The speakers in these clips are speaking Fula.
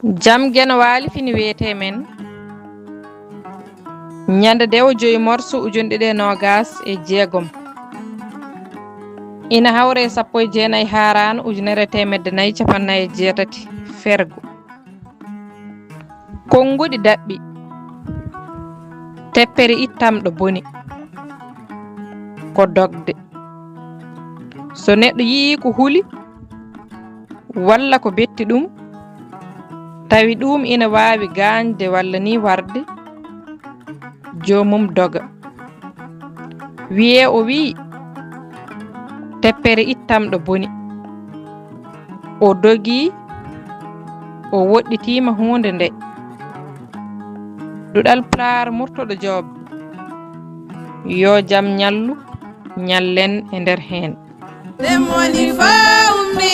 Jam geno waali fini wiyete men ñande dewo joyi morso ujunɗe ɗe nogas e jeegom ina hawre 19 haran ujunere temedde nayyi capannayyi e jeetati fergo konguɗi daɓɓi teppere ittamɗo boni ko dogde so neɗɗo yii ko huuli walla ko betti ɗum tawi ɗum ina wawi gañde walla ni warde jomum doga wiye o wi teppere ittamɗo boni o dogi o woɗɗitima hunde nde ɗuɗal pulaar murtoɗo joob yo jam ñallu ñallen e nder hen demoni fawmi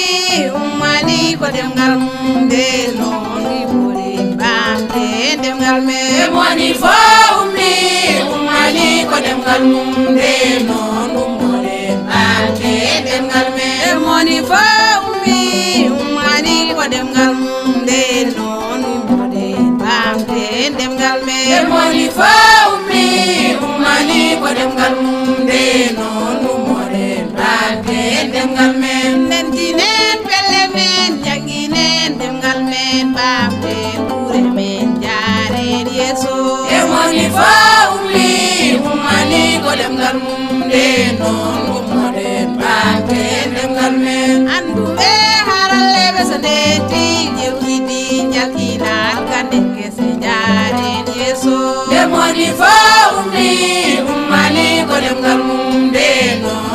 ummani ko demgal mum nde noon ɓuri bamde demgal me demoni fawmi ummani ko demgal mum nde noon ɓuri bamde demgal me demoni fawmi ummani ko demgal mum nde noon ɓuri bamde demgal me demoni fawmi ummani ko demgal mum nde noon demgal men nentinen pelle men janginen demgal men bamde ɓure men jaren yeeso demoni fawmi ummani ko demgal mum nde noon ummoɗen bamde demgal men anduɓe haralleɓe so ndeti jewtidi jaltinat ganden kese jaren yeeso demoni fawmi ummani ko demgal mum nde noon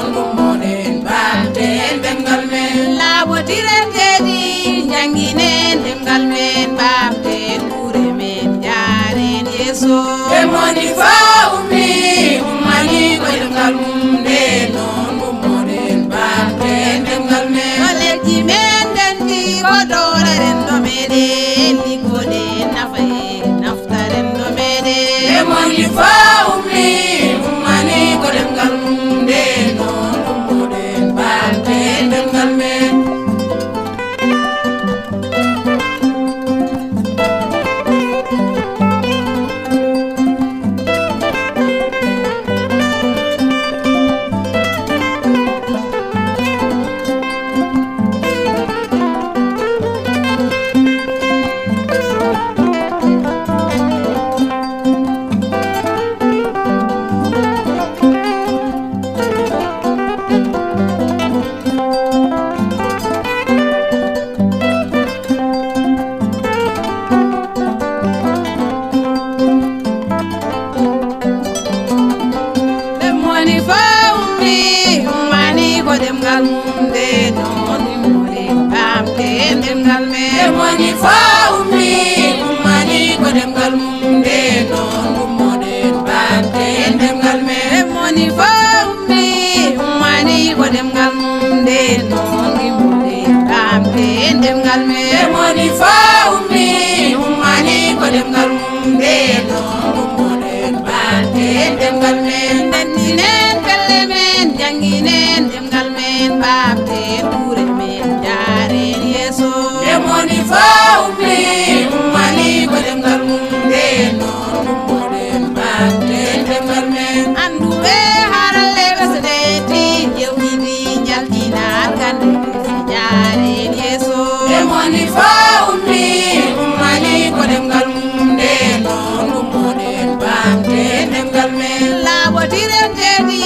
labotireteɗi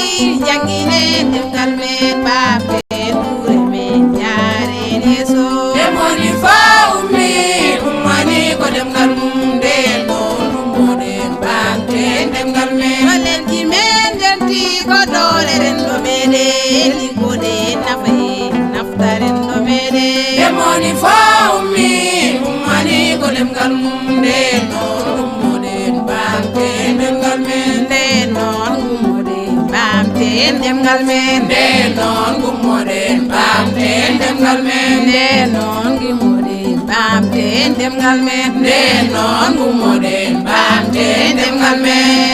janginen demgal men bamde ɓure men jaren yeeso demoni fawmi ummani ko demgal mum nde noon ummoɗen bamde demgal men kolleji men dendi ko dowra rendo meɗen liggoɗe nafaye nafta rendo meɗen demoni fawmi ummani ko demgal mum nde noon ummoɗen bamde demgal men demgal men nde noon gummoɗen bamden demgal men nde noon gummoɗen bamden demgal men nde noon gummoɗen bamden demgal men